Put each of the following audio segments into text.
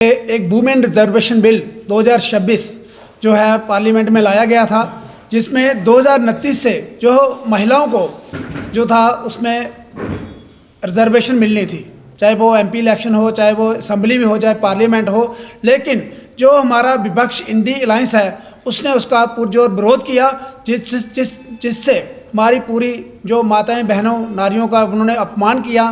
एक women reservation bill 2026 जो है पार्लियामेंट में लाया गया था, जिसमें 2029 से जो महिलाओं को जो था उसमें रिजर्वेशन मिलनी थी, चाहे वो एमपी इलेक्शन हो, चाहे वो असम्बली में हो, चाहे पार्लियामेंट हो। लेकिन जो हमारा विपक्ष इंडी अलायंस है उसने उसका पुरजोर विरोध किया, जिससे हमारी पूरी जो माताएं बहनों नारियों का उन्होंने अपमान किया,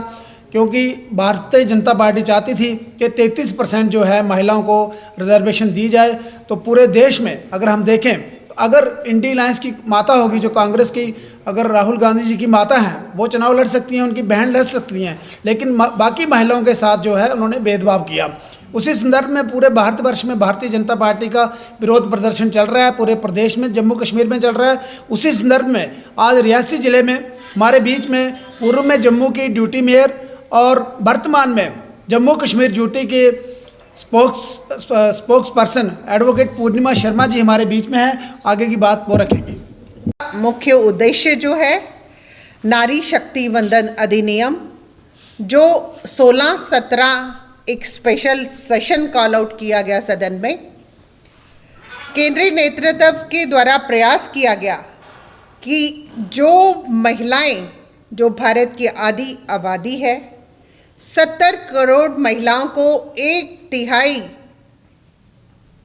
क्योंकि भारतीय जनता पार्टी चाहती थी कि 33% जो है महिलाओं को रिजर्वेशन दी जाए। तो पूरे देश में अगर हम देखें तो अगर इंडी अलायंस की माता होगी, जो कांग्रेस की, अगर राहुल गांधी जी की माता हैं वो चुनाव लड़ सकती हैं, उनकी बहन लड़ सकती हैं, लेकिन बाकी महिलाओं के साथ जो है उन्होंने भेदभाव किया। उसी संदर्भ में पूरे भारतवर्ष में भारतीय जनता पार्टी का विरोध प्रदर्शन चल रहा है, पूरे प्रदेश में, जम्मू कश्मीर में चल रहा है। उसी संदर्भ में आज रियासी ज़िले में हमारे बीच में पूर्व में जम्मू की ड्यूटी मेयर और वर्तमान में जम्मू कश्मीर ड्यूटी के स्पोक्स पर्सन एडवोकेट पूर्णिमा शर्मा जी हमारे बीच में हैं। आगे की बात वो रखेंगी। मुख्य उद्देश्य जो है नारी शक्ति वंदन अधिनियम, जो 16-17 एक स्पेशल सेशन कॉल आउट किया गया सदन में, केंद्रीय नेतृत्व के द्वारा प्रयास किया गया कि जो महिलाएं, जो भारत की आधी आबादी है, 70 करोड़ महिलाओं को 1/3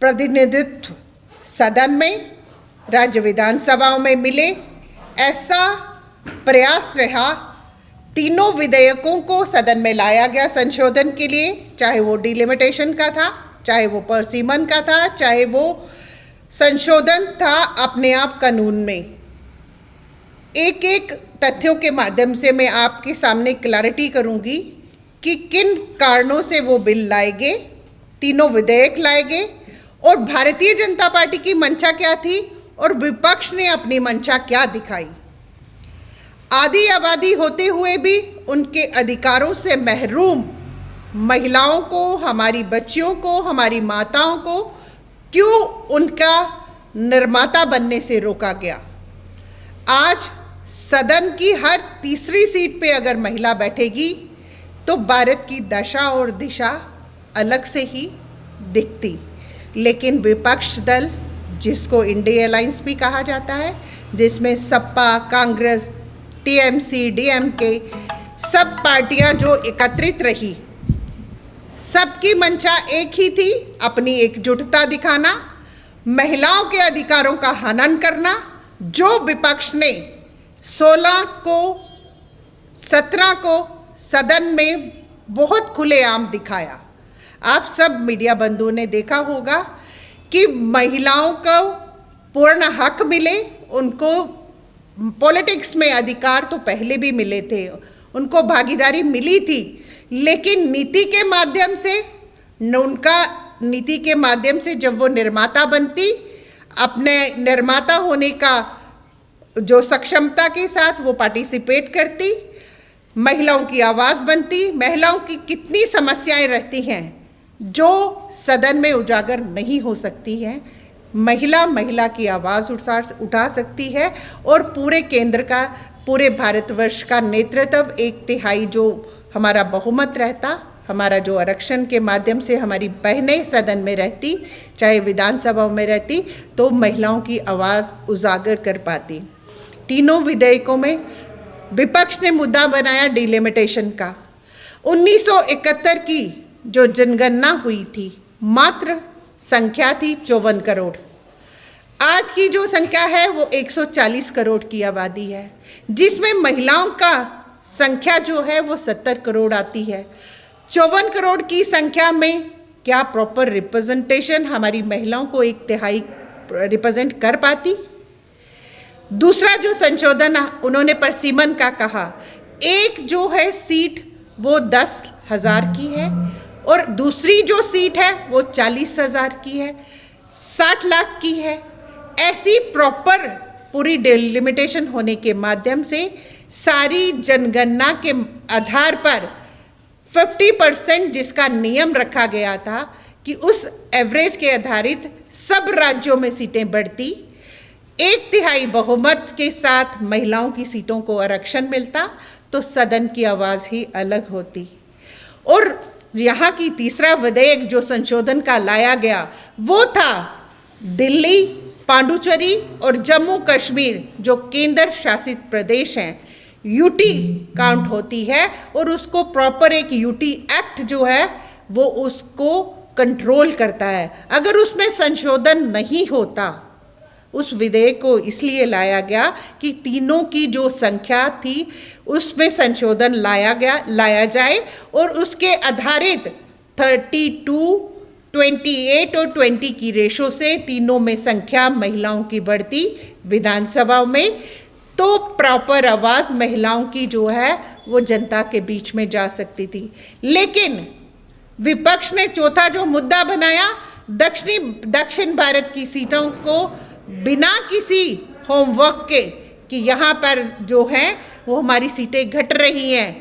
प्रतिनिधित्व सदन में, राज्य विधानसभाओं में मिले, ऐसा प्रयास रहा। तीनों विधेयकों को सदन में लाया गया संशोधन के लिए, चाहे वो डिलिमिटेशन का था, चाहे वो परसीमन का था, चाहे वो संशोधन था अपने आप कानून में। एक एक तथ्यों के माध्यम से मैं आपके सामने क्लैरिटी करूंगी कि किन कारणों से वो बिल लाए गए, तीनों विधेयक लाए गए, और भारतीय जनता पार्टी की मंशा क्या थी और विपक्ष ने अपनी मंशा क्या दिखाई। आधी आबादी होते हुए भी उनके अधिकारों से महरूम महिलाओं को, हमारी बच्चियों को, हमारी माताओं को क्यों उनका निर्माता बनने से रोका गया। आज सदन की हर तीसरी सीट पे अगर महिला बैठेगी तो भारत की दशा और दिशा अलग से ही दिखती। लेकिन विपक्ष दल, जिसको इंडिया अलायंस भी कहा जाता है, जिसमें सपा, कांग्रेस, टीएमसी, डीएमके, सब पार्टियां जो एकत्रित रही, सबकी मंशा एक ही थी, अपनी एकजुटता दिखाना, महिलाओं के अधिकारों का हनन करना। जो विपक्ष ने 16 को 17 को सदन में बहुत खुलेआम दिखाया। आप सब मीडिया बंधुओं ने देखा होगा कि महिलाओं को पूर्ण हक मिले, उनको पॉलिटिक्स में अधिकार तो पहले भी मिले थे, उनको भागीदारी मिली थी, लेकिन नीति के माध्यम से, नीति के माध्यम से जब वो निर्माता बनती, अपने निर्माता होने का जो सक्षमता के साथ वो पार्टिसिपेट करती, महिलाओं की आवाज़ बनती, महिलाओं की कितनी समस्याएं रहती हैं जो सदन में उजागर नहीं हो सकती हैं, महिला की आवाज़ उठा सकती है, और पूरे केंद्र का, पूरे भारतवर्ष का नेतृत्व 1/3 जो हमारा बहुमत रहता, हमारा जो आरक्षण के माध्यम से हमारी बहनें सदन में रहती, चाहे विधानसभाओं में रहती, तो महिलाओं की आवाज़ उजागर कर पाती। तीनों विधेयकों में विपक्ष ने मुद्दा बनाया डिलिमिटेशन का। 1971 की जो जनगणना हुई थी, मात्र संख्या थी 54 करोड़। आज की जो संख्या है वो 140 करोड़ की आबादी है, जिसमें महिलाओं का संख्या जो है वो 70 करोड़ आती है। 54 करोड़ की संख्या में क्या प्रॉपर रिप्रेजेंटेशन हमारी महिलाओं को 1/3 रिप्रेजेंट कर पाती? दूसरा जो संशोधन उन्होंने परसीमन का कहा, एक जो है सीट वो 10,000 की है, और दूसरी जो सीट है वो 40,000 की है, 60 लाख की है। ऐसी प्रॉपर पूरी डिलिमिटेशन होने के माध्यम से सारी जनगणना के आधार पर 50% जिसका नियम रखा गया था कि उस एवरेज के आधारित सब राज्यों में सीटें बढ़ती, 1/3 बहुमत के साथ महिलाओं की सीटों को आरक्षण मिलता, तो सदन की आवाज़ ही अलग होती। और यहाँ की तीसरा विधेयक जो संशोधन का लाया गया वो था दिल्ली, पांडुचेरी और जम्मू कश्मीर जो केंद्र शासित प्रदेश हैं, यूटी काउंट होती है और उसको प्रॉपर एक यूटी एक्ट जो है वो उसको कंट्रोल करता है। अगर उसमें संशोधन नहीं होता, उस विधेयक को इसलिए लाया गया कि तीनों की जो संख्या थी उसमें संशोधन लाया जाए और उसके आधारित 32, 28 और 20 की रेशो से तीनों में संख्या महिलाओं की बढ़ती विधानसभा में, तो प्रॉपर आवाज़ महिलाओं की जो है वो जनता के बीच में जा सकती थी। लेकिन विपक्ष ने चौथा जो मुद्दा बनाया, दक्षिण भारत की सीटों को बिना किसी होमवर्क के कि यहाँ पर जो है वो हमारी सीटें घट रही हैं,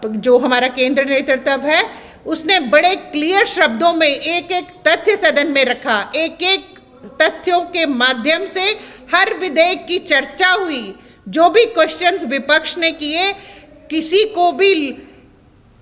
जो हमारा केंद्र नेतृत्व है उसने बड़े क्लियर शब्दों में एक एक तथ्य सदन में रखा, एक एक तथ्यों के माध्यम से हर विधेयक की चर्चा हुई। जो भी क्वेश्चंस विपक्ष ने किए, किसी को भी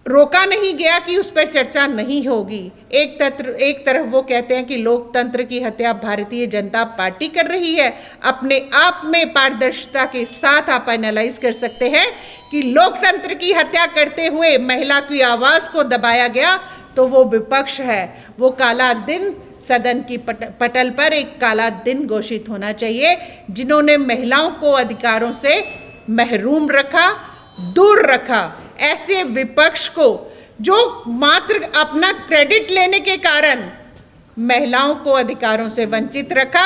रोका नहीं गया कि उस पर चर्चा नहीं होगी। एक तरफ वो कहते हैं कि लोकतंत्र की हत्या भारतीय जनता पार्टी कर रही है। अपने आप में पारदर्शिता के साथ आप एनालाइज कर सकते हैं कि लोकतंत्र की हत्या करते हुए महिला की आवाज़ को दबाया गया तो वो विपक्ष है। वो काला दिन सदन की पटल पर एक काला दिन घोषित होना चाहिए, जिन्होंने महिलाओं को अधिकारों से महरूम रखा, दूर रखा। ऐसे विपक्ष को जो मात्र अपना क्रेडिट लेने के कारण महिलाओं को अधिकारों से वंचित रखा,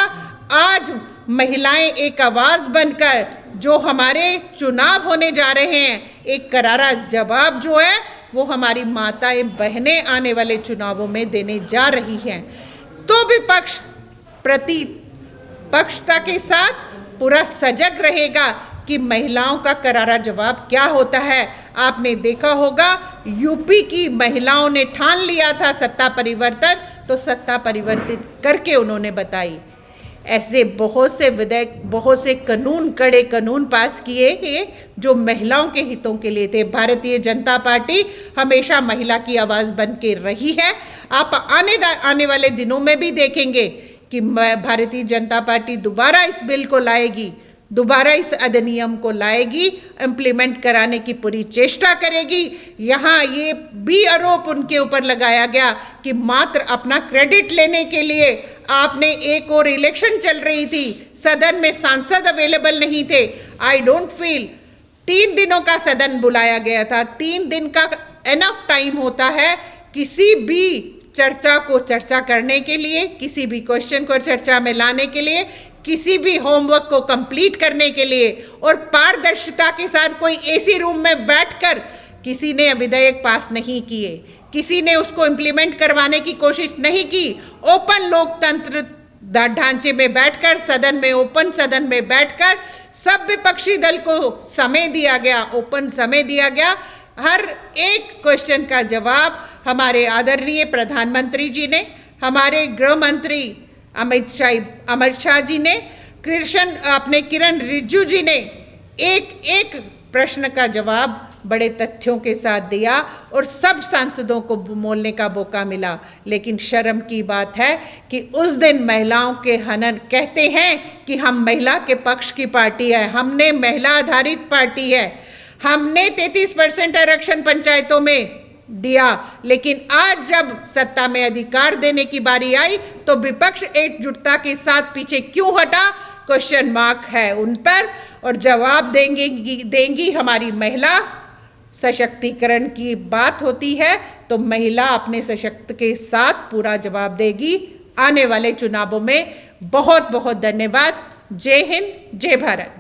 आज महिलाएं एक आवाज़ बनकर जो हमारे चुनाव होने जा रहे हैं, एक करारा जवाब जो है वो हमारी माताएं बहनें आने वाले चुनावों में देने जा रही हैं। तो विपक्ष प्रतिपक्षता के साथ पूरा सजग रहेगा कि महिलाओं का करारा जवाब क्या होता है। आपने देखा होगा यूपी की महिलाओं ने ठान लिया था सत्ता परिवर्तन, तो सत्ता परिवर्तित करके उन्होंने बताई। ऐसे बहुत से विधेयक, बहुत से कानून, कड़े कानून पास किए गए जो महिलाओं के हितों के लिए थे। भारतीय जनता पार्टी हमेशा महिला की आवाज़ बन के रही है। आप आने वाले दिनों में भी देखेंगे कि भारतीय जनता पार्टी दोबारा इस बिल को लाएगी, दोबारा इस अधिनियम को लाएगी, इम्प्लीमेंट कराने की पूरी चेष्टा करेगी। यहाँ ये भी आरोप उनके ऊपर लगाया गया कि मात्र अपना क्रेडिट लेने के लिए आपने, एक और इलेक्शन चल रही थी, सदन में सांसद अवेलेबल नहीं थे। आई डोंट फील 3 दिनों का सदन बुलाया गया था। 3 दिन का एनफ टाइम होता है किसी भी चर्चा को चर्चा करने के लिए, किसी भी क्वेश्चन को चर्चा में लाने के लिए, किसी भी होमवर्क को कंप्लीट करने के लिए। और पारदर्शिता के साथ कोई एसी रूम में बैठकर किसी ने विधेयक पास नहीं किए, किसी ने उसको इम्प्लीमेंट करवाने की कोशिश नहीं की। ओपन लोकतंत्र ढांचे में बैठकर, सदन में, ओपन सदन में बैठकर सब विपक्षी दल को समय दिया गया, ओपन समय दिया गया। हर एक क्वेश्चन का जवाब हमारे आदरणीय प्रधानमंत्री जी ने, हमारे गृह मंत्री अमित शाह जी ने, किरण रिजिजू जी ने एक एक प्रश्न का जवाब बड़े तथ्यों के साथ दिया और सब सांसदों को बोलने का मौका मिला। लेकिन शर्म की बात है कि उस दिन महिलाओं के हनन कहते हैं कि हम महिला के पक्ष की पार्टी है, हमने महिला आधारित पार्टी है, हमने 33% आरक्षण पंचायतों में दिया। लेकिन आज जब सत्ता में अधिकार देने की बारी आई तो विपक्ष एकजुटता के साथ पीछे क्यों हटा? क्वेश्चन मार्क है उन पर। और जवाब देंगी हमारी महिला। सशक्तिकरण की बात होती है तो महिला अपने सशक्त के साथ पूरा जवाब देगी आने वाले चुनावों में। बहुत बहुत धन्यवाद। जय हिंद, जय भारत।